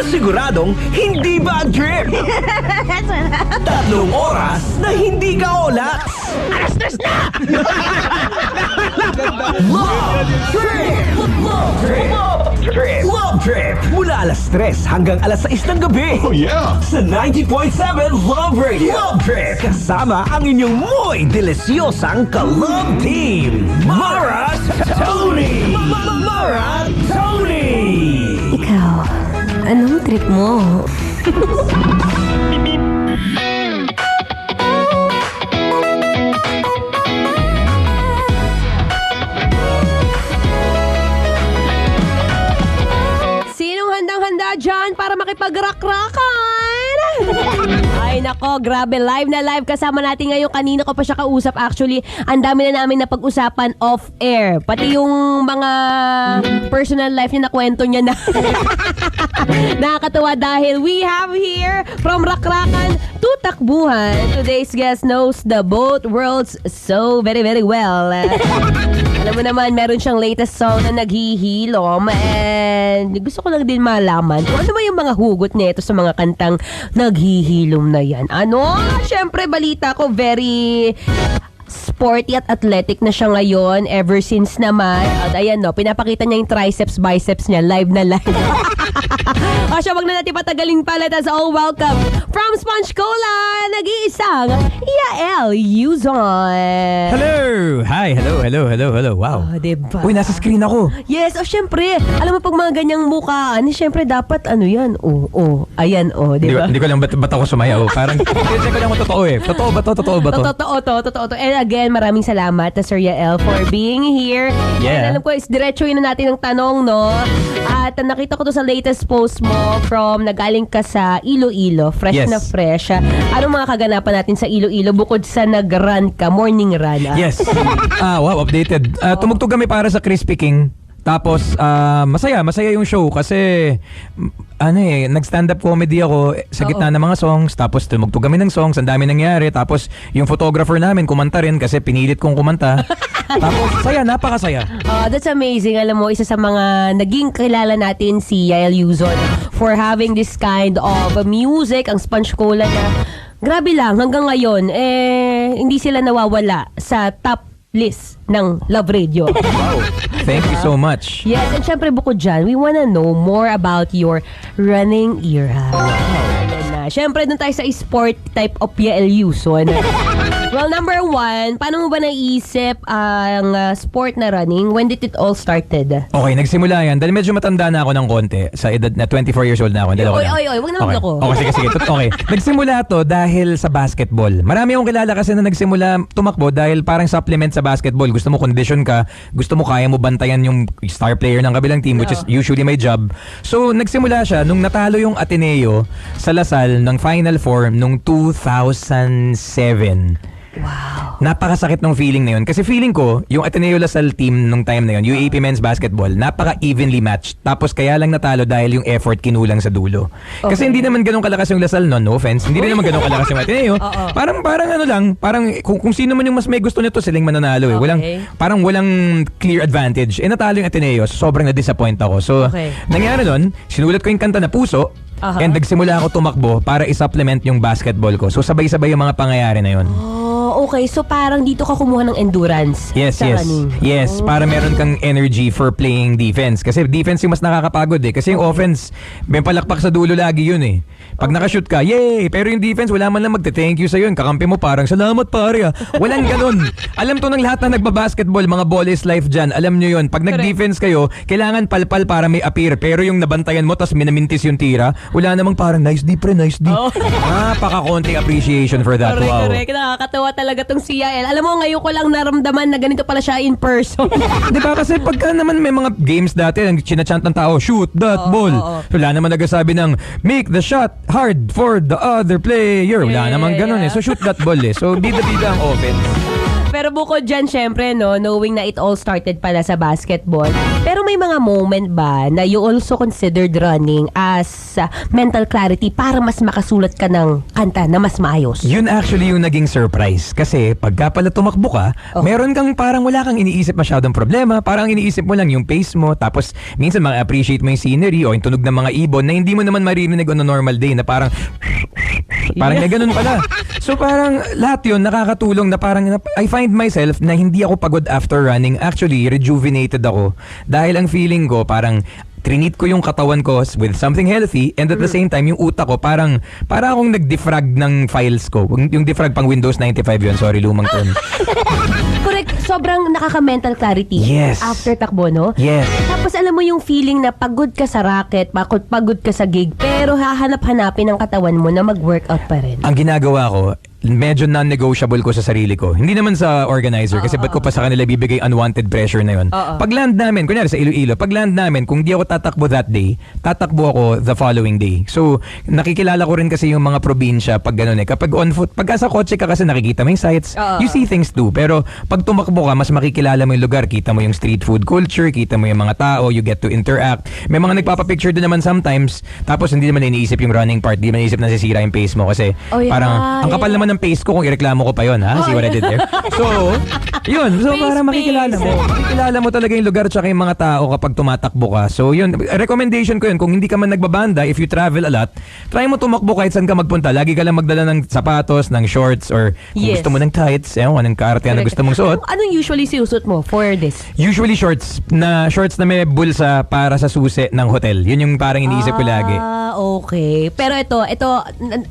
na siguradong hindi bad trip. 3 oras na hindi ka olats. Alas-tres na! Love Trip! Love Trip! Love Trip! Love Trip! Mula alas 3 hanggang alas 6 ng gabi. Oh yeah! Sa 90.7 Love Radio. Love Trip! Kasama ang inyong muy delisyosang ka-love team. Mara Tony! Mara Tony! Ikaw, anong trip mo? Sinong handang-handa dyan para makipag-rock-rockan? Ay nako, grabe, live na live kasama natin ngayon. Kanina ko pa siya kausap. Actually, ang dami na namin na pag-usapan off-air. Pati yung mga personal life niya na kwento niya na. Nakakatawa dahil we have here from Rakrakan to Takbuhan. Today's guest knows the both worlds so very very well. Alam mo naman, meron siyang latest song na naghihilom and gusto ko lang din malaman kung ano ba yung mga hugot nito sa mga kantang naghihilom na yan. Ano? Siyempre, balita ko very sporty at athletic na siya ngayon ever since naman. At ayan no, pinapakita niya yung triceps, biceps niya live na live. O siya, wag na natin patagalin pala. That's all welcome from Sponge Cola, nag-iisang Yael Yuzon. Hello! Hi! Hello! Wow! Oh, diba? Uy, nasa screen ako. Yes, syempre. Alam mo, pag mga ganyang mukhaan, syempre dapat ano yan. Ayan, diba? Hindi ko lang ba't ako sumayaw. Parang, check ko lang kung totoo eh. Totoo ba to? Totoo to. And again, maraming salamat Sir Yael for being here. Yeah. And alam ko, diretso yun na natin ang tanong, no? At nakita ko to sa latest post mo from nagaling ka sa Iloilo. Fresh Yes. na fresh. Anong mga kaganapan natin sa Iloilo bukod sa nag-run ka, morning run? Yes. Wow, updated. Tumugtog kami para sa Crispy King. Tapos, masaya yung show kasi, nag-stand-up comedy ako sa gitna ng mga songs. Tapos, tumugtog kami ng songs, ang dami nangyari. Tapos, yung photographer namin, kumanta rin kasi pinilit kong kumanta. Tapos, napakasaya. That's amazing. Alam mo, isa sa mga naging kilala natin si Yael Yuzon for having this kind of music, ang Sponge Cola na, grabe lang, hanggang ngayon, hindi sila nawawala sa top list ng Love Radio. Wow. Thank you so much. Yes, and syempre bukod dyan, we wanna know more about your running era. Ayan na. Syempre, dun tayo sa sport type of Yael Yuzon. Well, number 1, paano mo ba naisip ang sport na running? When did it all started? Okay, nagsimula yan. Dahil medyo matanda na ako ng konti. Sa edad na 24 years old na ako. Oy, wag naman ako. Okay, sige. Okay. Nagsimula to dahil sa basketball. Marami akong kilala kasi na nagsimula tumakbo dahil parang supplement sa basketball. Gusto mo condition ka, gusto mo kaya mo bantayan yung star player ng kabilang team, which is usually my job. So, nagsimula siya nung natalo yung Ateneo sa Lasal ng Final Four nung 2007. Wow. Napakasakit ng feeling na yun. Kasi feeling ko, yung Ateneo Lasal team nung time na yun, UAP Men's Basketball, napaka-evenly matched. Tapos kaya lang natalo dahil yung effort kinulang sa dulo. Okay. Kasi hindi naman ganun kalakas yung Lasal, no offense. Hindi rin naman ganun kalakas yung Ateneo. Parang kung sino man yung mas may gusto nito, silang mananalo eh. Walang clear advantage. Natalo yung Ateneo, so sobrang na-disappoint ako. So, nangyari nun, sinulat ko yung kanta na Puso, and nagsimula ako tumakbo para i-supplement yung basketball ko. So, sabay-sabay yung mga pangyayari na yun. Okay. So, parang dito ka kumuha ng endurance. Yes. Para meron kang energy for playing defense. Kasi defense yung mas nakakapagod eh. Kasi yung offense, may palakpak sa dulo lagi yun eh. Pag nakashoot ka, yay! Pero yung defense, wala man lang magte-thank you sa'yo. Kakampi mo parang, salamat pare. Walang ganun. Alam to ng lahat na nagbabasketball, mga ball is life dyan. Alam nyo yun. Pag nag-defense kayo, kailangan palpal para may appear. Pero yung nabantayan mo, tas minamintis yung tira, wala namang parang, nice D pre, nice D. Napaka-konting appreciation for that. Wow. Correct. Nakakatawa talaga tong si Yael. Alam mo, ngayon ko lang naramdaman na ganito pala siya in person. Di ba? Kasi pagka naman may mga games dati, ang chinachant ng tao, shoot that ball. Wala naman nagsasabi ng, make the shot hard for the other player. Wala naman ganun eh. So shoot that ball eh. So bida-bida ang offense. Pero bukod dyan, syempre, no, knowing na it all started pala sa basketball, pero may mga moment ba na you also considered running as mental clarity para mas makasulat ka ng kanta na mas maayos? Yun actually yung naging surprise. Kasi pagka pala tumakbo ka, meron kang parang wala kang iniisip masyadong problema. Parang iniisip mo lang yung pace mo. Tapos minsan ma-appreciate mo yung scenery o yung tunog ng mga ibon na hindi mo naman maririnig on a normal day na parang may ganun pala. So parang lahat yun nakakatulong na parang I find myself na hindi ako pagod after running. Actually, rejuvenated ako. Dahil ang feeling ko parang trinit ko yung katawan ko with something healthy and at the same time yung utak ko para akong nag-defrag ng files ko. Yung defrag pang Windows 95 yun. Sorry, lumang term. Correct. Sobrang nakaka-mental clarity. Yes. After takbo, no? Yes. Tapos alam mo yung feeling na pagod ka sa racket, pagod ka sa gig, pero hahanap-hanapin ang katawan mo na mag-workout pa rin. Ang ginagawa ko, medyo non-negotiable ko sa sarili ko. Hindi naman sa organizer kasi ba't ko pa sa kanila bibigay unwanted pressure na yun. Pag land namin, kunyari sa Iloilo, pag land namin, kung di ako tatakbo that day, tatakbo ako the following day. So, nakikilala ko rin kasi yung mga probinsya pag gano'n eh. Kapag on foot, pagka sa kotse ka kasi nakikita mo yung sights, you see things too. Pero pag tumakbo ka, mas makikilala mo yung lugar. Kita mo yung street food culture, kita mo yung mga tao, you get to interact. May mga nagpapapicture din naman sometimes, tapos hindi naman iniisip yung running part, hindi naman iniisip na sisira yung pace mo kasi parang ang kapal naman ng pace ko kung ireklamo ko pa yun, ha? See what I did there? So, yun. So, para makikilala mo. Makikilala mo talaga yung lugar tsaka yung mga tao kapag tumatakbo ka. So, yun. Recommendation ko yun. Kung hindi ka man nagbabanda, if you travel a lot, try mo tumakbo kahit saan ka magpunta. Lagi ka lang magdala ng sapatos, ng shorts, or kung gusto mo ng tights, anong karate na gusto mong suot. Anong usually sinusuot mo for this? Usually shorts na may bulsa para sa susi ng hotel. Yun yung parang iniisip ko lagi. Okay. Pero ito,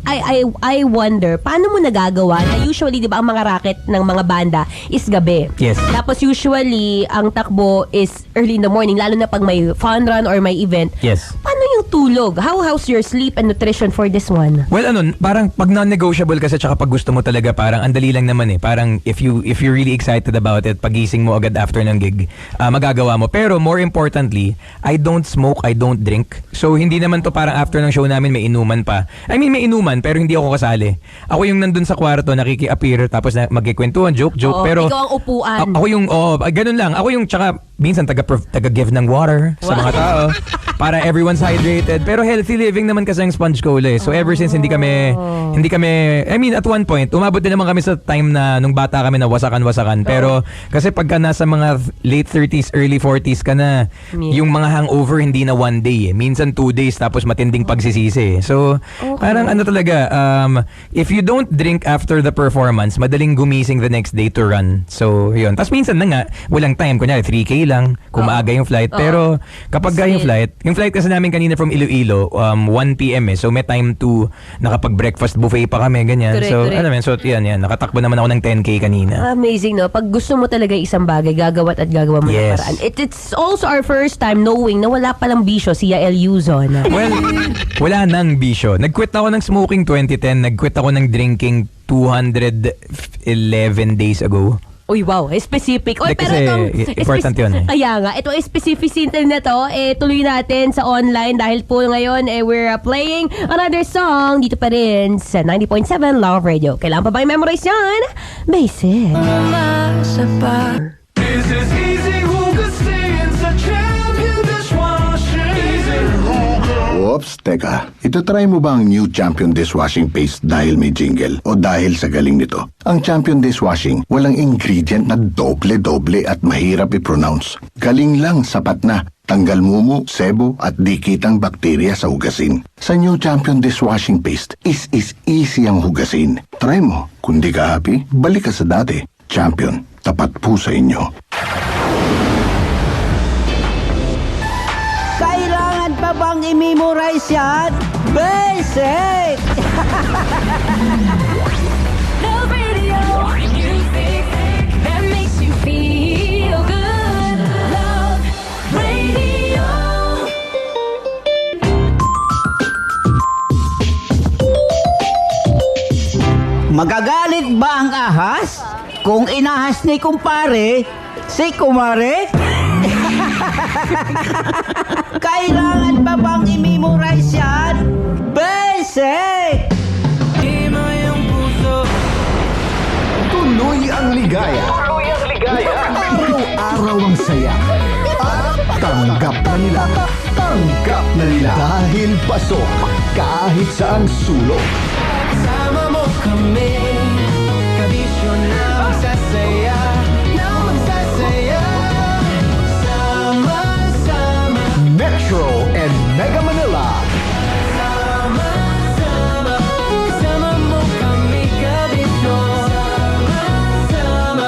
I wonder, paano mo nagagawa na usually, di ba, ang mga racket ng mga banda is gabi. Yes. Tapos usually, ang takbo is early in the morning, lalo na pag may fun run or may event. Yes. Paano yung tulog? How's your sleep and nutrition for this one? Well, parang pag non-negotiable kasi tsaka pag gusto mo talaga, parang andali lang naman eh. Parang if you're really excited about it, pagising mo agad after ng gig, magagawa mo. Pero more importantly, I don't smoke, I don't drink. So, hindi naman to parang after ng show namin may inuman pa. I mean, may inuman, pero hindi ako kasali. Ako yung nandun sa kwarto, nakiki-appear, tapos magkikwentuhan, joke. Pero ikaw ang upuan. Ako yung, ganun lang. Ako yung, tsaka, minsan taga-give ng water sa mga tao para everyone's hydrated. Pero healthy living naman kasi ang Sponge Cola eh. So ever since hindi kami, I mean, at one point, umabot din naman kami sa time na nung bata kami na wasakan-wasakan. Pero kasi pagka nasa mga late 30s, early 40s ka na, yung mga hangover hindi na one day eh. Minsan 2 days tapos matinding pagsisisi eh. So, parang talaga, if you don't drink after the performance, madaling gumising the next day to run. So, yun. Tapos minsan na nga, walang time. Kunyari, 3K lang, kung maaga yung flight. Pero kapag yung flight kasi namin kanina from Iloilo, 1 p.m. eh. So, may time to nakapag-breakfast buffet pa kami, ganyan. Correct. So, yan. Nakatakbo naman ako ng 10K kanina. Amazing, no? Pag gusto mo talaga isang bagay, gagawa mo ng paraan. It's also our first time knowing na wala palang bisyo si Yael Yuzon. Well, wala nang bisyo. Nag-quit ako ng smoking 2010. Nag-quit ako ng drinking 211 days ago. Uy, wow. Specific. Uy, Like, pero kasi itong... important yun eh. Kaya nga. Itong specificity na to, tuloy natin sa online dahil po ngayon, we're playing another song dito pa rin sa 90.7 Love Radio. Kailangan pa ba i-memorize yan? Basic. This is easy Hugasin sa champion dishwashing. Easy Oops, teka. Ito-try mo ba ang new Champion Dishwashing Paste dahil may jingle o dahil sa galing nito? Ang Champion Dishwashing, walang ingredient na doble-doble at mahirap i-pronounce. Galing lang, sapat na. Tanggal mumu, sebo at dikitang bakterya sa hugasin. Sa new Champion Dishwashing Paste, is easy ang hugasin. Try mo. Kung di ka happy, balik ka sa dati. Champion, tapat po sa inyo. Kailangan pa bang i-memorize yan? Basic! Love Radio, music that makes you feel good. Love Radio. Magagalit ba ang ahas? Kung inahas ni kumpare, si kumare? Kailangan pa bang i-memorize yan? Basic! Tuloy ang ligaya. Araw-araw ang saya. At tanggap na nila. Tanggap na nila. Dahil pasok kahit saan sulok. Sama mo kami, kabisyo na magsasaya, sama-sama. Metro and Mega Manila. Sama-sama, kasama mo kami, kabisyo. Sama-sama,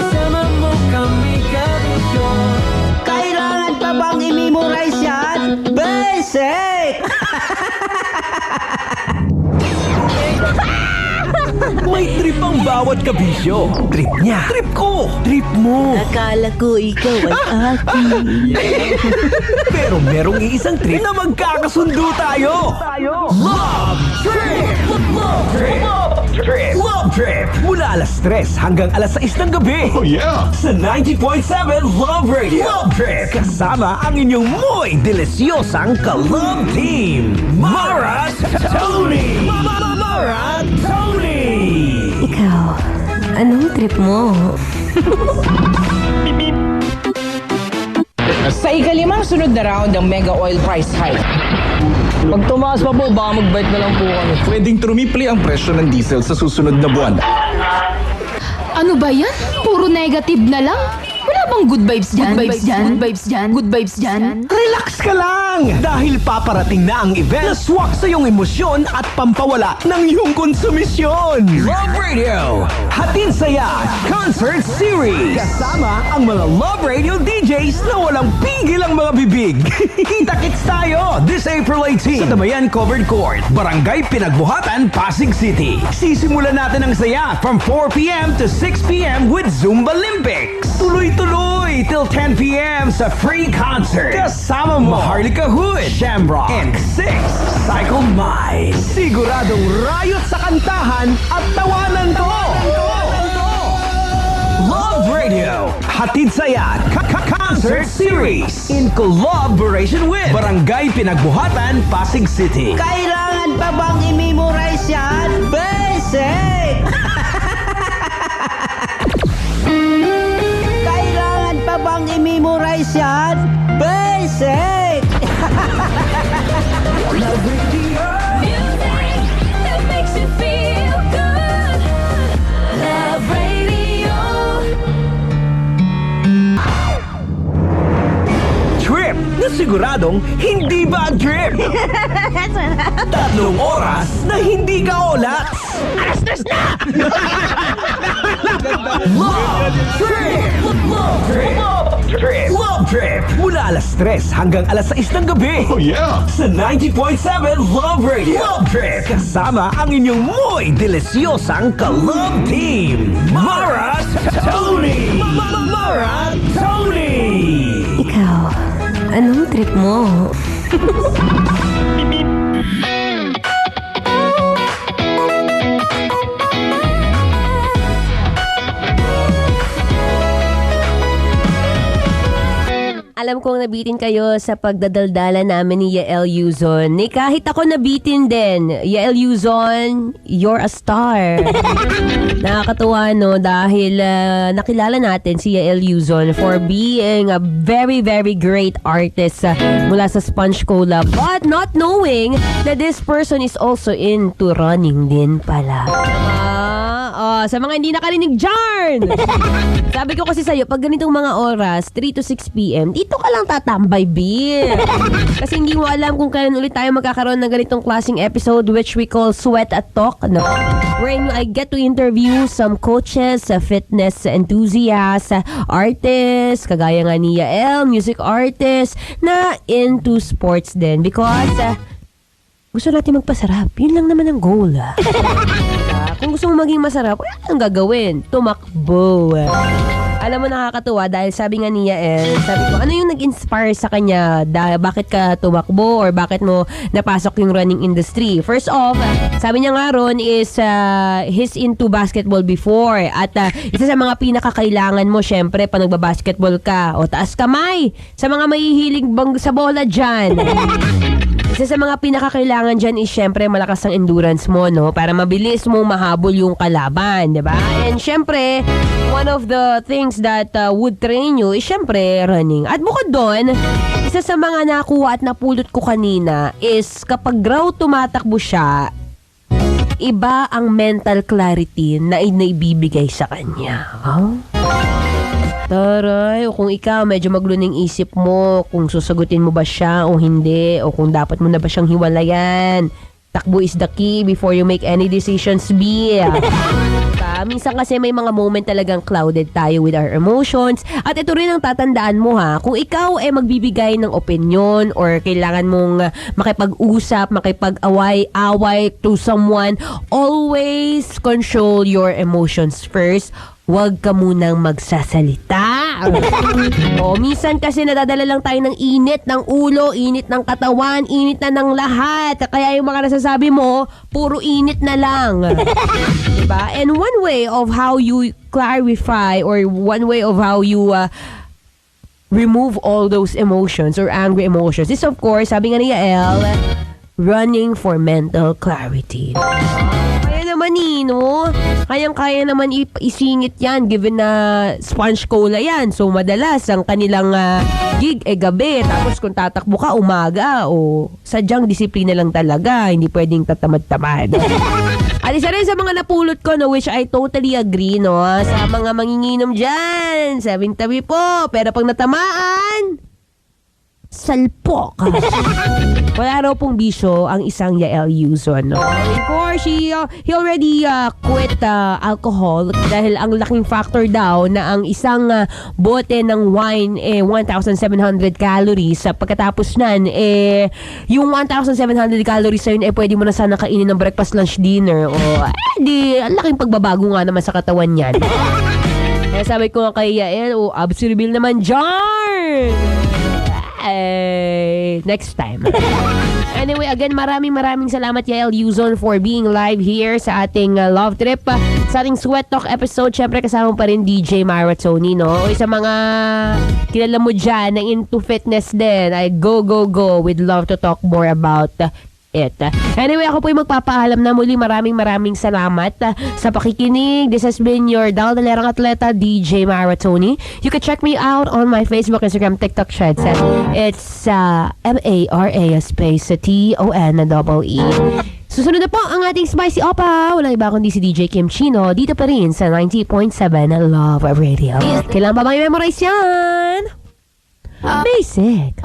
kasama mo kami, kabisyo. Kailangan pa bang i-memorize yan? Basic! May trip ang bawat kabisyo. Trip niya, trip ko, trip mo. Akala ko ikaw ay akin. Pero merong iisang trip na magkakasundo tayo. Love Trip! Love Trip! Love Trip! Mula alas 3 hanggang alas 6 ng gabi. Oh yeah! Sa 90.7 Love Radio. Love Trip! Kasama ang inyong muy delisyosang ka-Love Team. Mara Tony! Mara Tony! Ikaw, anong trip mo? Sa ikalimang sunod na round ng Mega Oil Price Hike. Pag tumaas pa po, baka mag-bite na lang po kami. Pwedeng trumipli ang presyo ng diesel sa susunod na buwan. Ano ba yan? Puro negative na lang? Wala bang good vibes dyan? Good vibes dyan? Good vibes dyan? Good vibes dyan? Relax ka lang! Dahil paparating na ang event na swak sa iyong emosyon at pampawala ng iyong konsumisyon. Love Radio! Hatid Saya Concert Series! Kasama ang mga Love Radio DJs na walang pigil ang mga bibig. Kita-kits tayo this April 18 sa Tamayan Covered Court, Barangay Pinagbuhatan, Pasig City. Sisimulan natin ang saya from 4 p.m. to 6 p.m. with Zumba Olympics. Tuloy-tuloy till 10 p.m. sa free concert. Kasama mo Maharlika Hood, Shamrock, and 6 Cycle Mind. Siguradong rayot sa kantahan at tawanan to. Love Radio, Hatid Saya Concert Series in collaboration with Barangay Pinagbuhatan, Pasig City. Kailangan pa bang i-memorize yan? Basic! Kailangan pa bang i-memorize yan? Basic! Music that makes you feel good. Love Radio. Trip na siguradong hindi bad trip. 3 oras na hindi ka olats. Alas na! Love Trip! Love Trip! Love Trip! Mula alas 3 hanggang alas 6 ng gabi. Oh yeah! Sa 90.7 Love Radio. Love Trip! Kasama ang inyong muy delisyosang ka-Love Team. Mara Tony! Mara Tony! Ikaw, anong trip mo? Alam kong nabitin kayo sa pagdadaldala namin ni Yael Yuzon. Ni kahit ako nabitin din. Yael Yuzon, you're a star. Nakakatuwa no dahil nakilala natin si Yael Yuzon for being a very very great artist mula sa Sponge Cola, but not knowing that this person is also into running din pala. Sa mga hindi nakarinig dyan! Sabi ko kasi sa'yo, pag ganitong mga oras, 3 to 6 p.m., dito ka lang tatambay, beer. Kasi hindi mo alam kung kailan ulit tayo magkakaroon ng ganitong klaseng episode which we call Sweat at Talk, no? Wherein I get to interview some coaches, fitness enthusiasts, artists, kagaya nga ni Yael, music artists, na into sports din. Because gusto natin magpasarap. Yun lang naman ang goal. Kung gusto mo maging masarap, wala kang gagawin. Tumakbo. Alam mo, nakakatuwa dahil sabi nga ni Yael, sabi ko, ano yung nag-inspire sa kanya? Bakit ka tumakbo or bakit mo napasok yung running industry? First off, sabi niya nga ron is he's into basketball before. At isa sa mga pinakakailangan mo, syempre, pag nagbabasketball ka, o taas kamay sa mga mahihilig bang sa bola dyan. Isa sa mga pinakakailangan dyan is syempre malakas ang endurance mo, no? Para mabilis mong mahabol yung kalaban, di ba? And syempre, one of the things that would train you is syempre running. At bukod doon, isa sa mga nakuha at napulot ko kanina is kapag raw tumatakbo siya, iba ang mental clarity na naibibigay sa kanya. Huh? Taray, o kung ikaw medyo magluning isip mo kung susagutin mo ba siya o hindi, o kung dapat mo na ba siyang hiwalayan. Takbo is the key before you make any decisions, B. Minsan kasi may mga moment talagang clouded tayo with our emotions. At ito rin ang tatandaan mo ha, kung ikaw ay magbibigay ng opinion or kailangan mong makipag-usap, makipag-away to someone, always control your emotions first. Huwag ka munang magsasalita. Minsan kasi nadadala lang tayo ng init ng ulo, init ng katawan, init na ng lahat. Kaya yung mga nasasabi mo, puro init na lang. Diba? And one way of how you clarify or one way of how you remove all those emotions or angry emotions is of course, sabi nga ni Yael, running for mental clarity. Naman no? Kayang-kaya naman isingit yan given na sponge cola yan. So madalas ang kanilang gig gabi. Tapos kung tatakbo ka umaga o sadyang disiplina lang talaga. Hindi pwedeng tatamad-tamad. At isa rin sa mga napulot ko no, which I totally agree no, sa mga manginginom dyan. Sabing tabi po. Pero pag natamaan, salpok. Wala raw pong bisyo ang isang Yael Yuzon. No? Of course, he already quit alcohol dahil ang laking factor daw na ang isang bote ng wine 1,700 calories. Pagkatapos nan, yung 1,700 calories na yun, pwede mo na sana kainin ng breakfast, lunch, dinner. O, di, ang laking pagbabago nga naman sa katawan yan. Kaya sabi ko nga kay Yael, absorbil naman dyan! Next time. Anyway, again, maraming salamat Yael Yuzon for being live here sa ating Love Trip. Sa ating Sweat Talk episode, syempre kasama pa rin DJ Myra Tony, no? O sa mga kilala mo dyan na into fitness din, ay go with love to talk more about it. Anyway, ako po yung magpapaalam na muli. Maraming salamat sa pakikinig. This has been your Daldalerang Atleta, DJ Myra Tony. You can check me out on my Facebook, Instagram, TikTok, Threads. It's MARA space TONEE. Susunod na po ang ating Spicy Opa. Walang iba kundi si DJ Kim Chino. Dito pa rin sa 90.7 Love Radio. Kailangan ba may memorize yan? Basic.